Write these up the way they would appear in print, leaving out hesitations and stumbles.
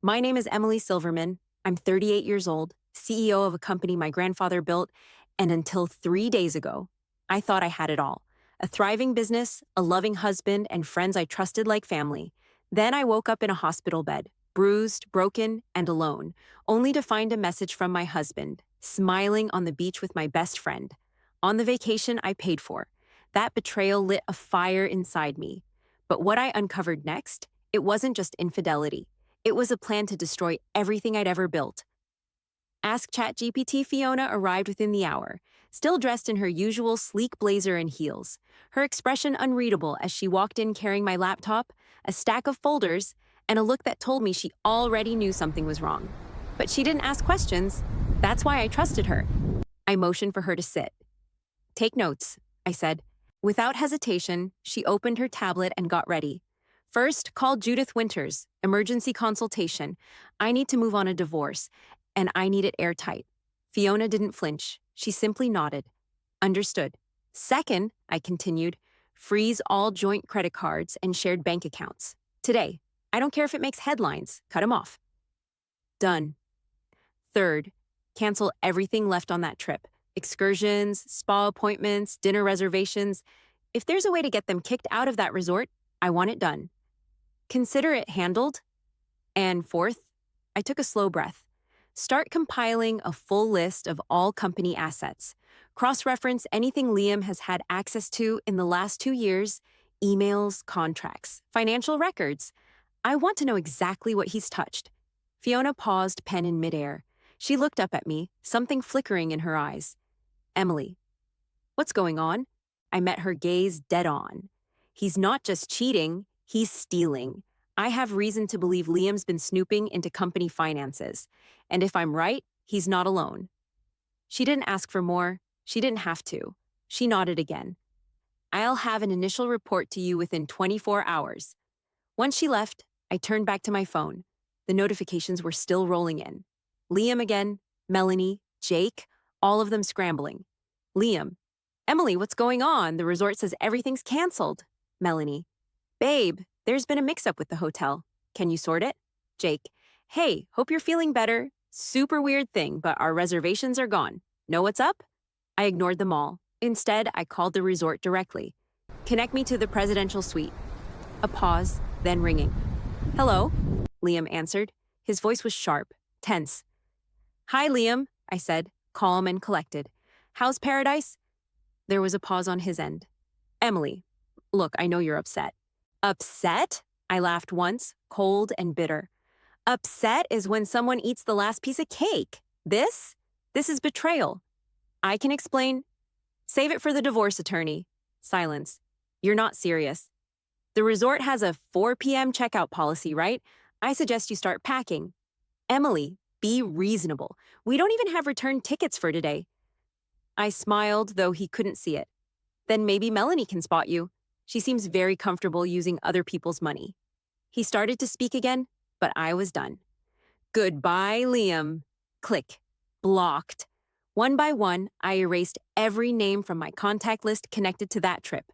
My name is Emily Silverman. I'm 38 years old, CEO of a company my grandfather built, and until 3 days ago, I thought I had it all: a thriving business, a loving husband, and friends I trusted like family. Then I woke up in a hospital bed, bruised, broken, and alone, only to find a message from my husband, smiling on the beach with my best friend, on the vacation I paid for. That betrayal lit a fire inside me. But what I uncovered next, it wasn't just infidelity. It was a plan to destroy everything I'd ever built. Ask ChatGPT Fiona arrived within the hour, still dressed in her usual sleek blazer and heels, her expression unreadable as she walked in carrying my laptop, a stack of folders, and a look that told me she already knew something was wrong. But she didn't ask questions. That's why I trusted her. I motioned for her to sit. Take notes, I said. Without hesitation, she opened her tablet and got ready. First, call Judith Winters, emergency consultation. I need to move on a divorce, and I need it airtight. Fiona didn't flinch. She simply nodded. Understood. Second, I continued, freeze all joint credit cards and shared bank accounts. Today. I don't care if it makes headlines. Cut 'em off. Done. Third, cancel everything left on that trip. Excursions, spa appointments, dinner reservations. If there's a way to get them kicked out of that resort, I want it done. Consider it handled. And fourth, I took a slow breath. Start compiling a full list of all company assets. Cross-reference anything Liam has had access to in the last 2 years: emails, contracts, financial records. I want to know exactly what he's touched. Fiona paused, pen in midair. She looked up at me, something flickering in her eyes. Emily, what's going on? I met her gaze dead on. He's not just cheating, he's stealing. I have reason to believe Liam's been snooping into company finances. And if I'm right, he's not alone. She didn't ask for more. She didn't have to. She nodded again. I'll have an initial report to you within 24 hours. Once she left, I turned back to my phone. The notifications were still rolling in. Liam again, Melanie, Jake, all of them scrambling. Liam, Emily, what's going on? The resort says everything's canceled. Melanie, babe, there's been a mix-up with the hotel. Can you sort it? Jake, hey, hope you're feeling better. Super weird thing, but our reservations are gone. Know what's up? I ignored them all. Instead, I called the resort directly. Connect me to the presidential suite. A pause, then ringing. Hello? Liam answered. His voice was sharp, tense. Hi, Liam, I said, calm and collected. How's paradise? There was a pause on his end. Emily, look, I know you're upset. Upset? I laughed once, cold and bitter. Upset is when someone eats the last piece of cake. This is betrayal. I can explain. Save it for the divorce attorney. Silence. You're not serious. The resort has a 4 p.m. checkout policy, right? I suggest you start packing. Emily, be reasonable. We don't even have return tickets for today. I smiled, though he couldn't see it. Then maybe Melanie can spot you. She seems very comfortable using other people's money. He started to speak again, but I was done. Goodbye, Liam. Click. Blocked. One by one, I erased every name from my contact list connected to that trip.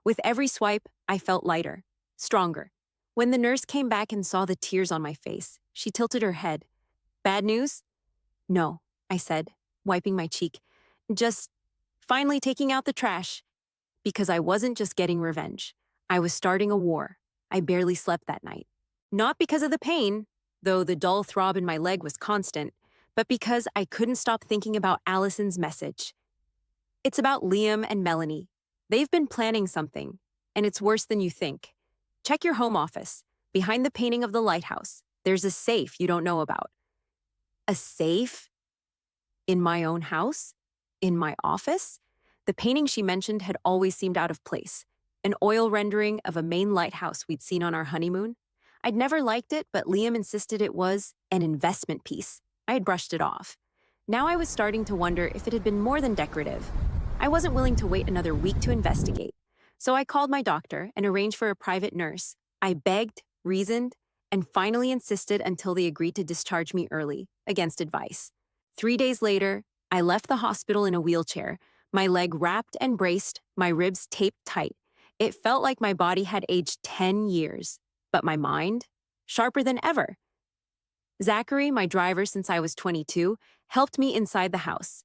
With every swipe, I felt lighter, stronger. When the nurse came back and saw the tears on my face, she tilted her head. Bad news? No, I said, wiping my cheek. Just finally taking out the trash. Because I wasn't just getting revenge. I was starting a war. I barely slept that night. Not because of the pain, though the dull throb in my leg was constant, but because I couldn't stop thinking about Allison's message. It's about Liam and Melanie. They've been planning something, and it's worse than you think. Check your home office. Behind the painting of the lighthouse, there's a safe you don't know about. A safe? In my own house? In my office? The painting she mentioned had always seemed out of place. An oil rendering of a Maine lighthouse we'd seen on our honeymoon. I'd never liked it, but Liam insisted it was an investment piece. I had brushed it off. Now I was starting to wonder if it had been more than decorative. I wasn't willing to wait another week to investigate. So I called my doctor and arranged for a private nurse. I begged, reasoned, and finally insisted until they agreed to discharge me early, against advice. 3 days later, I left the hospital in a wheelchair, my leg wrapped and braced, my ribs taped tight. It felt like my body had aged 10 years, but my mind, sharper than ever. Zachary, my driver since I was 22, helped me inside the house.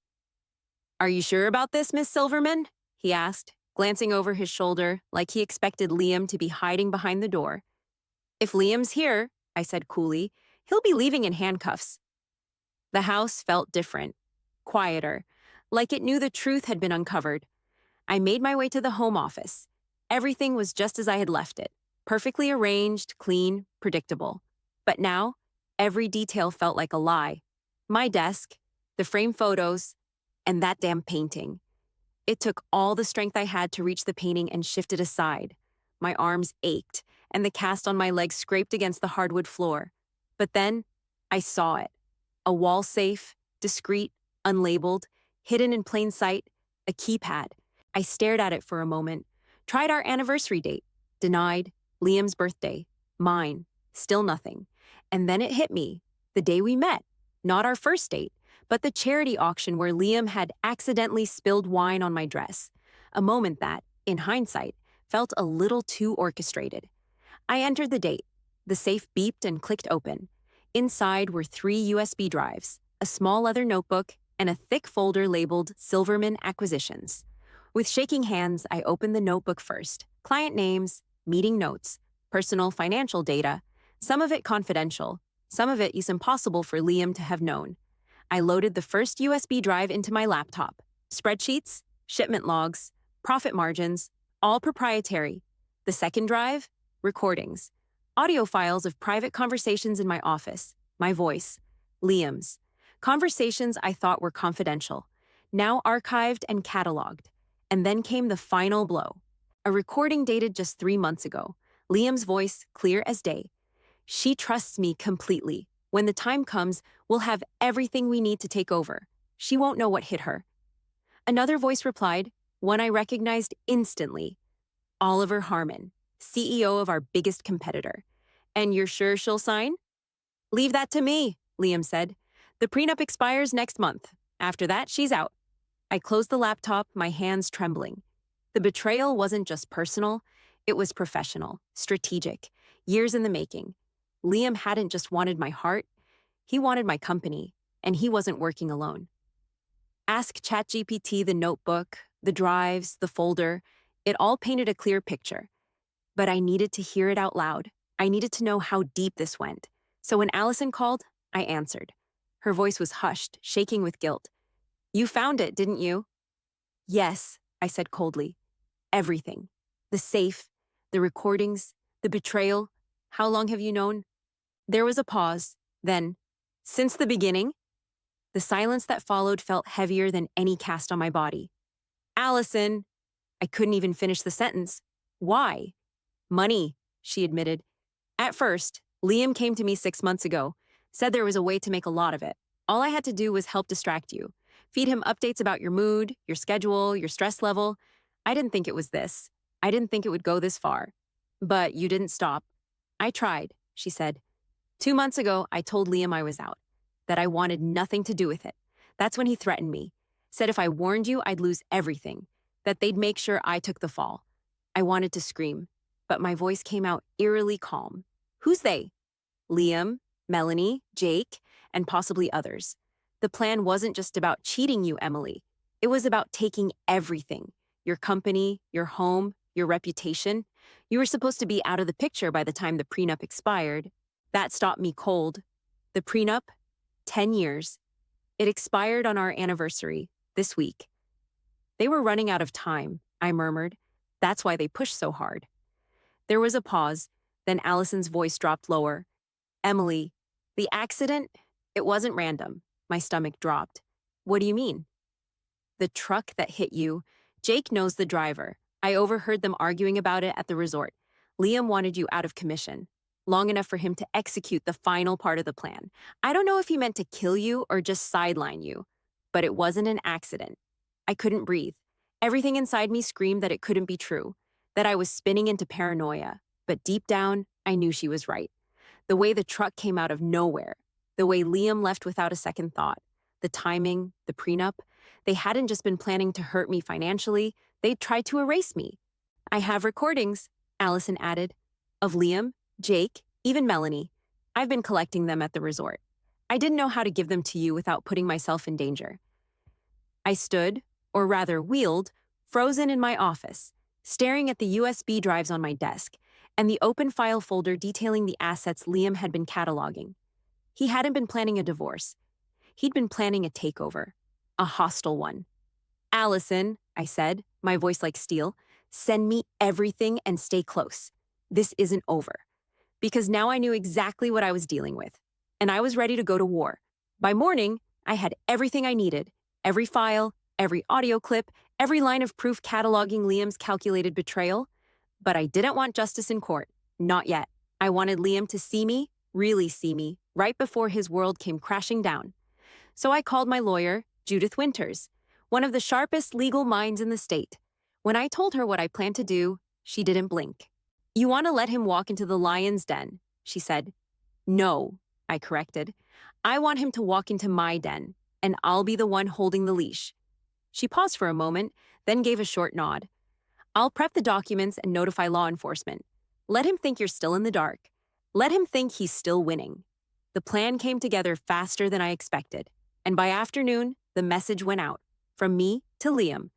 Are you sure about this, Miss Silverman? He asked, glancing over his shoulder like he expected Liam to be hiding behind the door. If Liam's here, I said coolly, he'll be leaving in handcuffs. The house felt different, quieter, like it knew the truth had been uncovered. I made my way to the home office. Everything was just as I had left it, perfectly arranged, clean, predictable. But now, every detail felt like a lie. My desk, the framed photos, and that damn painting. It took all the strength I had to reach the painting and shift it aside. My arms ached, and the cast on my legs scraped against the hardwood floor. But then, I saw it. A wall safe, discreet, unlabeled, hidden in plain sight, a keypad. I stared at it for a moment, tried our anniversary date, denied, Liam's birthday, mine, still nothing. And then it hit me, the day we met, not our first date, but the charity auction where Liam had accidentally spilled wine on my dress, a moment that, in hindsight, felt a little too orchestrated. I entered the date. The safe beeped and clicked open. Inside were 3 USB drives, a small leather notebook, and a thick folder labeled Silverman Acquisitions. With shaking hands, I opened the notebook first. Client names, meeting notes, personal financial data, some of it confidential, some of it is impossible for Liam to have known. I loaded the first USB drive into my laptop. Spreadsheets, shipment logs, profit margins, all proprietary. The second drive, recordings, audio files of private conversations in my office, my voice, Liam's. Conversations I thought were confidential, now archived and cataloged. And then came the final blow. A recording dated just 3 months ago. Liam's voice, clear as day. She trusts me completely. When the time comes, we'll have everything we need to take over. She won't know what hit her. Another voice replied, one I recognized instantly. Oliver Harmon, CEO of our biggest competitor. And you're sure she'll sign? Leave that to me, Liam said. The prenup expires next month. After that, she's out. I closed the laptop, my hands trembling. The betrayal wasn't just personal, it was professional, strategic, years in the making. Liam hadn't just wanted my heart, he wanted my company, and he wasn't working alone. Ask ChatGPT, the notebook, the drives, the folder, it all painted a clear picture. But I needed to hear it out loud. I needed to know how deep this went. So when Allison called, I answered. Her voice was hushed, shaking with guilt. You found it, didn't you? Yes, I said coldly. Everything. The safe, the recordings, the betrayal. How long have you known? There was a pause. Then, since the beginning? The silence that followed felt heavier than any cast on my body. Allison! I couldn't even finish the sentence. Why? Money, she admitted. At first, Liam came to me 6 months ago, said there was a way to make a lot of it. All I had to do was help distract you. Feed him updates about your mood, your schedule, your stress level. I didn't think it was this. I didn't think it would go this far. But you didn't stop. I tried, she said. 2 months ago, I told Liam I was out, that I wanted nothing to do with it. That's when he threatened me. Said if I warned you, I'd lose everything, that they'd make sure I took the fall. I wanted to scream, but my voice came out eerily calm. Who's they? Liam, Melanie, Jake, and possibly others. The plan wasn't just about cheating you, Emily. It was about taking everything. Your company, your home, your reputation. You were supposed to be out of the picture by the time the prenup expired. That stopped me cold. The prenup? 10 years. It expired on our anniversary, this week. They were running out of time, I murmured. That's why they pushed so hard. There was a pause, then Allison's voice dropped lower. Emily, the accident, it wasn't random. My stomach dropped. What do you mean? The truck that hit you, Jake knows the driver. I overheard them arguing about it at the resort. Liam wanted you out of commission, long enough for him to execute the final part of the plan. I don't know if he meant to kill you or just sideline you, but it wasn't an accident. I couldn't breathe. Everything inside me screamed that it couldn't be true, that I was spinning into paranoia. But deep down, I knew she was right. The way the truck came out of nowhere, the way Liam left without a second thought, the timing, the prenup, they hadn't just been planning to hurt me financially, they'd tried to erase me. I have recordings, Allison added, of Liam, Jake, even Melanie. I've been collecting them at the resort. I didn't know how to give them to you without putting myself in danger. I stood, or rather wheeled, frozen in my office, staring at the USB drives on my desk and the open file folder detailing the assets Liam had been cataloging. He hadn't been planning a divorce. He'd been planning a takeover, a hostile one. Allison, I said, my voice like steel, send me everything and stay close. This isn't over. Because now I knew exactly what I was dealing with, and I was ready to go to war. By morning, I had everything I needed, every file, every audio clip, every line of proof cataloging Liam's calculated betrayal. But I didn't want justice in court, not yet. I wanted Liam to see me, really see me, right before his world came crashing down. So I called my lawyer, Judith Winters, one of the sharpest legal minds in the state. When I told her what I planned to do, she didn't blink. You want to let him walk into the lion's den, she said. No, I corrected. I want him to walk into my den, and I'll be the one holding the leash. She paused for a moment, then gave a short nod. I'll prep the documents and notify law enforcement. Let him think you're still in the dark. Let him think he's still winning. The plan came together faster than I expected, and by afternoon, the message went out, from me to Liam.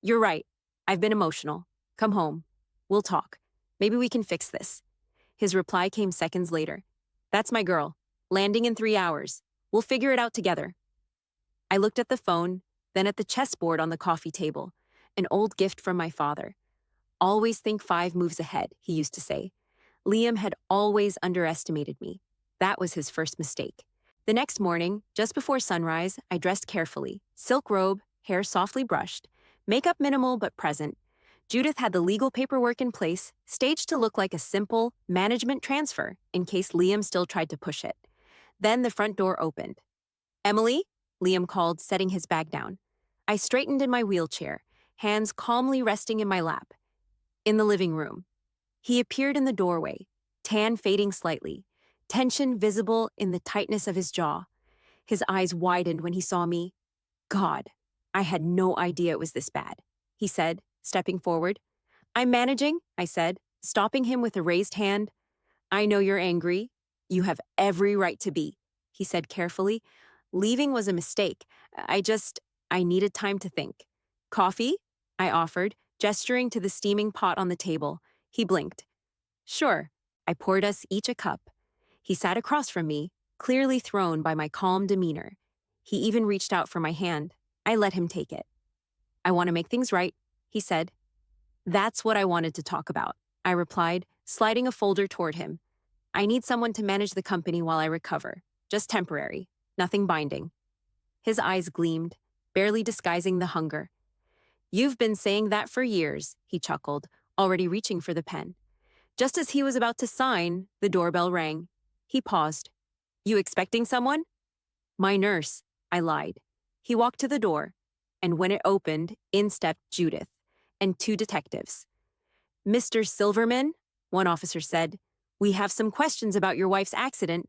You're right. I've been emotional. Come home. We'll talk. Maybe we can fix this. His reply came seconds later. That's my girl. Landing in 3 hours. We'll figure it out together. I looked at the phone, then at the chessboard on the coffee table, an old gift from my father. Always think 5 moves ahead, he used to say. Liam had always underestimated me. That was his first mistake. The next morning, just before sunrise, I dressed carefully. Silk robe, hair softly brushed, makeup minimal but present. Judith had the legal paperwork in place, staged to look like a simple management transfer in case Liam still tried to push it. Then the front door opened. Emily, Liam called, setting his bag down. I straightened in my wheelchair, hands calmly resting in my lap. In the living room. He appeared in the doorway, tan fading slightly, tension visible in the tightness of his jaw. His eyes widened when he saw me. God, I had no idea it was this bad, he said, stepping forward. I'm managing, I said, stopping him with a raised hand. I know you're angry. You have every right to be, he said carefully. Leaving was a mistake. I needed time to think. Coffee? I offered, gesturing to the steaming pot on the table. He blinked. Sure. I poured us each a cup. He sat across from me, clearly thrown by my calm demeanor. He even reached out for my hand. I let him take it. I want to make things right, he said. That's what I wanted to talk about, I replied, sliding a folder toward him. I need someone to manage the company while I recover. Just temporary. Nothing binding. His eyes gleamed, barely disguising the hunger. You've been saying that for years, he chuckled, already reaching for the pen. Just as he was about to sign, the doorbell rang. He paused. You expecting someone? My nurse, I lied. He walked to the door, and when it opened, in stepped Judith and 2 detectives. Mr. Silverman, one officer said, we have some questions about your wife's accident.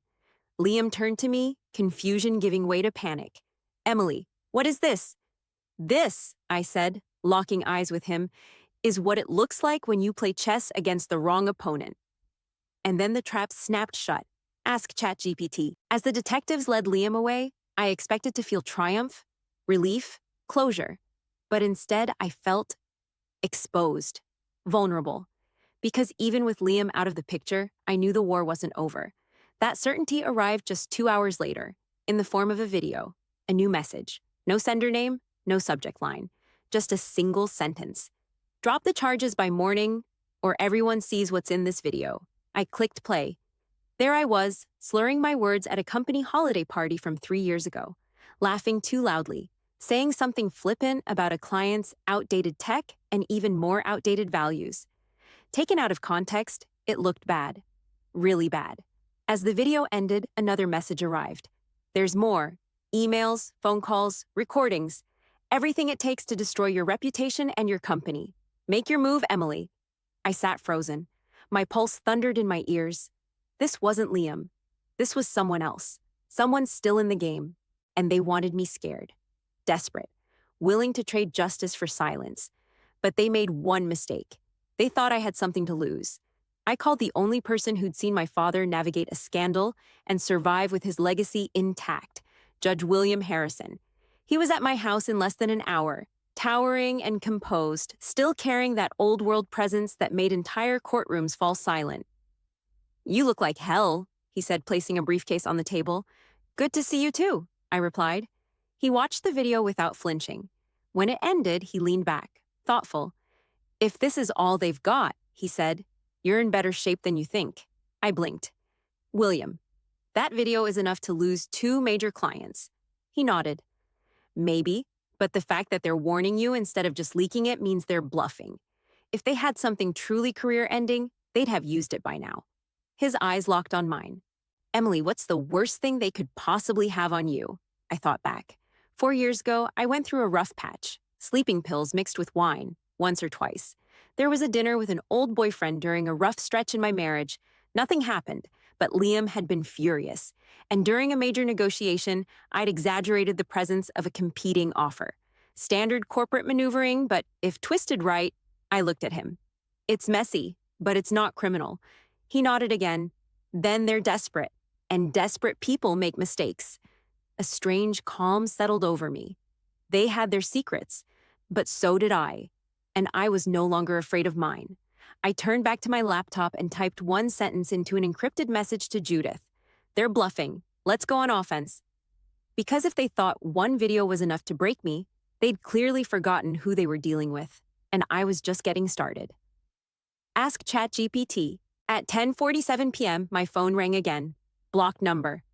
Liam turned to me, confusion giving way to panic. Emily, what is this? This, I said, locking eyes with him, is what it looks like when you play chess against the wrong opponent. And then the trap snapped shut. Ask ChatGPT. As the detectives led Liam away, I expected to feel triumph, relief, closure. But instead, I felt exposed, vulnerable. Because even with Liam out of the picture, I knew the war wasn't over. That certainty arrived just 2 hours later, in the form of a video, a new message. No sender name, no subject line. Just a single sentence. Drop the charges by morning, or everyone sees what's in this video. I clicked play. There I was, slurring my words at a company holiday party from 3 years ago, laughing too loudly, saying something flippant about a client's outdated tech and even more outdated values. Taken out of context, it looked bad. Really bad. As the video ended, another message arrived. There's more. Emails, phone calls, recordings. Everything it takes to destroy your reputation and your company. Make your move, Emily. I sat frozen. My pulse thundered in my ears. This wasn't Liam. This was someone else. Someone still in the game. And they wanted me scared. Desperate. Willing to trade justice for silence. But they made one mistake. They thought I had something to lose. I called the only person who'd seen my father navigate a scandal and survive with his legacy intact, Judge William Harrison. He was at my house in less than an hour, towering and composed, still carrying that old-world presence that made entire courtrooms fall silent. "You look like hell," he said, placing a briefcase on the table. "Good to see you too," I replied. He watched the video without flinching. When it ended, he leaned back, thoughtful. "If this is all they've got," he said, "you're in better shape than you think." I blinked. "William, that video is enough to lose 2 major clients." He nodded. "Maybe, but the fact that they're warning you instead of just leaking it means they're bluffing. If they had something truly career-ending, they'd have used it by now." His eyes locked on mine. "Emily, what's the worst thing they could possibly have on you?" I thought back. 4 years ago, I went through a rough patch. Sleeping pills mixed with wine, once or twice. There was a dinner with an old boyfriend during a rough stretch in my marriage. Nothing happened, but Liam had been furious. And during a major negotiation, I'd exaggerated the presence of a competing offer. Standard corporate maneuvering, but if twisted right, I looked at him. "It's messy, but it's not criminal." He nodded again. "Then they're desperate, and desperate people make mistakes." A strange calm settled over me. They had their secrets, but so did I, and I was no longer afraid of mine. I turned back to my laptop and typed one sentence into an encrypted message to Judith. "They're bluffing. Let's go on offense." Because if they thought one video was enough to break me, they'd clearly forgotten who they were dealing with, and I was just getting started. Ask ChatGPT. At 10:47 p.m., my phone rang again. Blocked number.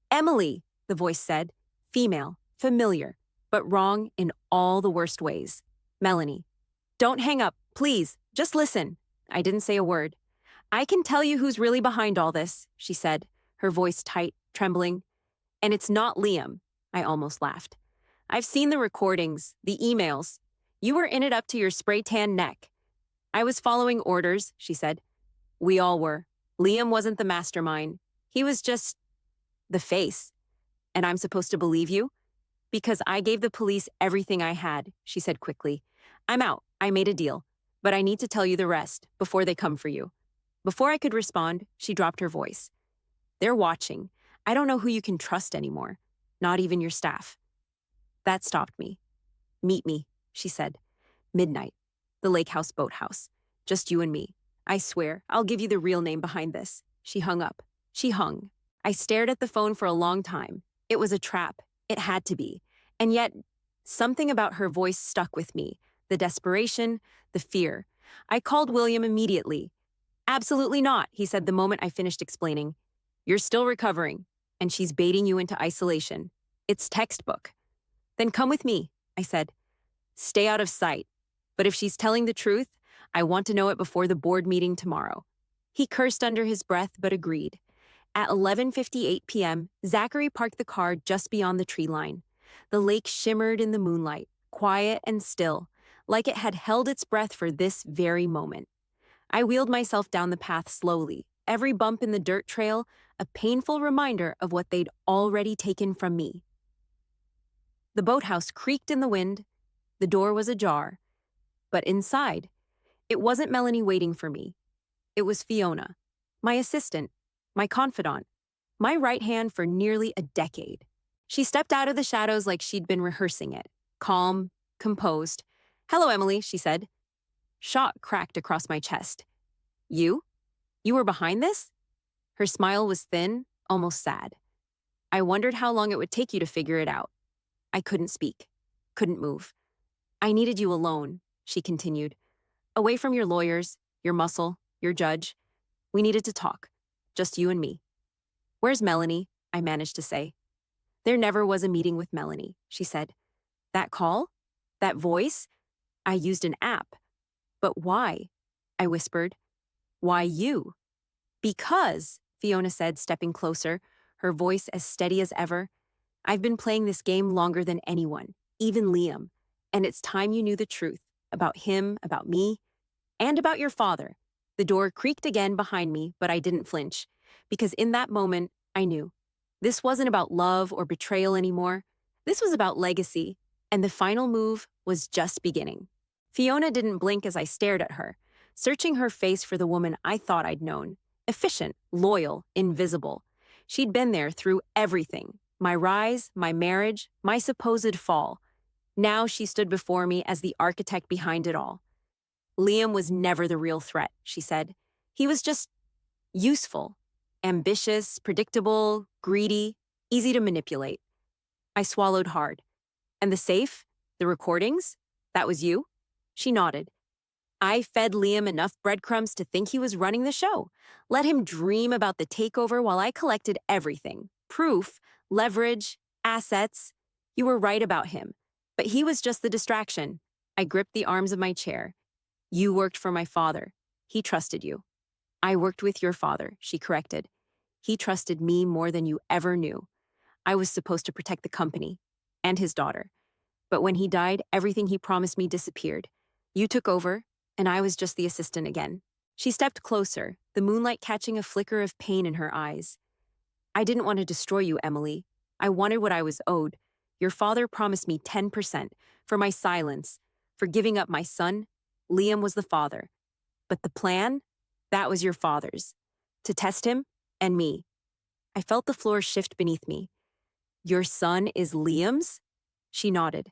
"Emily," the voice said. Female, familiar, but wrong in all the worst ways. "Melanie." "Don't hang up, please. Just listen." I didn't say a word. "I can tell you who's really behind all this," she said, her voice tight, trembling. "And it's not Liam." I almost laughed. "I've seen the recordings, the emails. You were in it up to your spray-tan neck." "I was following orders," she said. "We all were. Liam wasn't the mastermind. He was just the face. And I'm supposed to believe you?" "Because I gave the police everything I had," she said quickly. "I'm out. I made a deal. But I need to tell you the rest before they come for you." Before I could respond, she dropped her voice. "They're watching. I don't know who you can trust anymore. Not even your staff." That stopped me. "Meet me," she said. "Midnight. The Lake House Boathouse. Just you and me. I swear, I'll give you the real name behind this." She hung up. She hung. I stared at the phone for a long time. It was a trap. It had to be. And yet, something about her voice stuck with me. The desperation, the fear. I called William immediately. "Absolutely not," he said the moment I finished explaining. "You're still recovering, and she's baiting you into isolation. It's textbook." "Then come with me," I said. "Stay out of sight. But if she's telling the truth, I want to know it before the board meeting tomorrow." He cursed under his breath, but agreed. At 11:58 p.m., Zachary parked the car just beyond the tree line. The lake shimmered in the moonlight, quiet and still, like it had held its breath for this very moment. I wheeled myself down the path slowly, every bump in the dirt trail a painful reminder of what they'd already taken from me. The boathouse creaked in the wind. The door was ajar. But inside, it wasn't Melanie waiting for me. It was Fiona, my assistant, my confidant, my right hand for nearly a decade. She stepped out of the shadows like she'd been rehearsing it, calm, composed. "Hello, Emily," she said. Shock cracked across my chest. "You? You were behind this?" Her smile was thin, almost sad. "I wondered how long it would take you to figure it out." I couldn't speak, couldn't move. "I needed you alone," she continued. "Away from your lawyers, your muscle, your judge. We needed to talk. Just you and me." "Where's Melanie?" I managed to say. "There never was a meeting with Melanie," she said. "That call? That voice? I used an app. But why?" I whispered. "Why you?" "Because," Fiona said, stepping closer, her voice as steady as ever, "I've been playing this game longer than anyone, even Liam, and it's time you knew the truth about him, about me, and about your father." The door creaked again behind me, but I didn't flinch, because in that moment, I knew. This wasn't about love or betrayal anymore. This was about legacy, and the final move was just beginning. Fiona didn't blink as I stared at her. searching her face for the woman I thought I'd known. Efficient, loyal, invisible. She'd been there through everything. My rise, my marriage, my supposed fall. Now she stood before me as the architect behind it all. Liam was never the real threat, she said. He was just useful, ambitious, predictable, greedy, easy to manipulate. I swallowed hard. And the safe? The recordings? That was you? She nodded. I fed Liam enough breadcrumbs to think he was running the show. Let him dream about the takeover while I collected everything. Proof, leverage, assets. You were right about him. But he was just the distraction. I gripped the arms of my chair. You worked for my father. He trusted you. I worked with your father, she corrected. He trusted me more than you ever knew. I was supposed to protect the company and his daughter. But when he died, everything he promised me disappeared. You took over, and I was just the assistant again. She stepped closer, the moonlight catching a flicker of pain in her eyes. I didn't want to destroy you, Emily. I wanted what I was owed. Your father promised me 10% for my silence, for giving up my son. Liam was the father. But the plan? That was your father's. To test him and me. I felt the floor shift beneath me. Your son is Liam's? She nodded.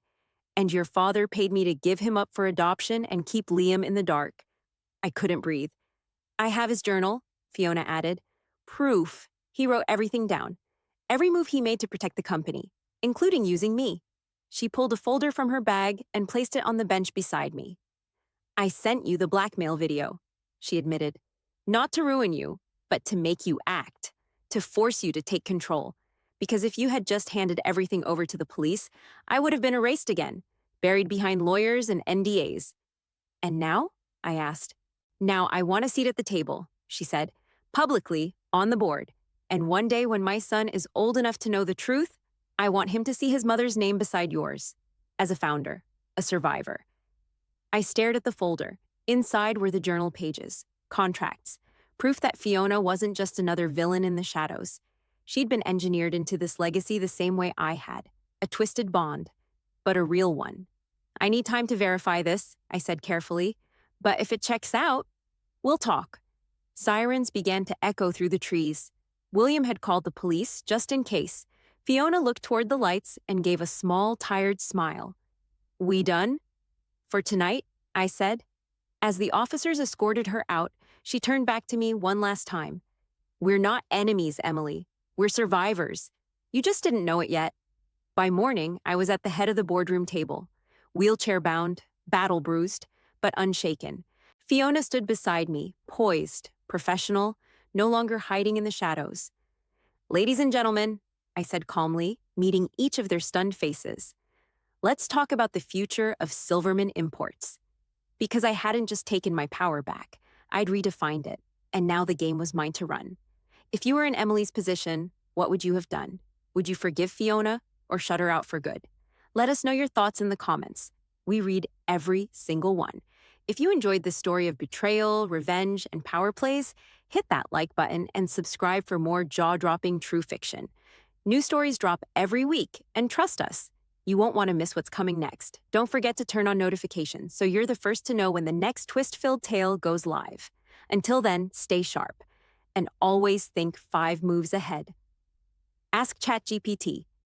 And your father paid me to give him up for adoption and keep Liam in the dark. I couldn't breathe. I have his journal, Fiona added. Proof. He wrote everything down. Every move he made to protect the company, including using me. She pulled a folder from her bag and placed it on the bench beside me. I sent you the blackmail video, she admitted. Not to ruin you, but to make you act. To force you to take control. Because if you had just handed everything over to the police, I would have been erased again, buried behind lawyers and NDAs. And now? I asked. Now I want a seat at the table, she said, publicly, on the board. And one day when my son is old enough to know the truth, I want him to see his mother's name beside yours, as a founder, a survivor. I stared at the folder. Inside were the journal pages, contracts, proof that Fiona wasn't just another villain in the shadows. She'd been engineered into this legacy the same way I had, a twisted bond, but a real one. I need time to verify this, I said carefully, but if it checks out, we'll talk. Sirens began to echo through the trees. William had called the police just in case. Fiona looked toward the lights and gave a small, tired smile. We done? For tonight, I said. As the officers escorted her out, she turned back to me one last time. We're not enemies, Emily. We're survivors. You just didn't know it yet. By morning, I was at the head of the boardroom table, wheelchair-bound, battle-bruised, but unshaken. Fiona stood beside me, poised, professional, no longer hiding in the shadows. Ladies and gentlemen, I said calmly, meeting each of their stunned faces. Let's talk about the future of Silverman Imports. Because I hadn't just taken my power back, I'd redefined it, and now the game was mine to run. If you were in Emily's position, what would you have done? Would you forgive Fiona or shut her out for good? Let us know your thoughts in the comments. We read every single one. If you enjoyed this story of betrayal, revenge, and power plays, hit that like button and subscribe for more jaw-dropping true fiction. New stories drop every week, and trust us, you won't want to miss what's coming next. Don't forget to turn on notifications so you're the first to know when the next twist-filled tale goes live. Until then, stay sharp. And always think 5 moves ahead. Ask ChatGPT.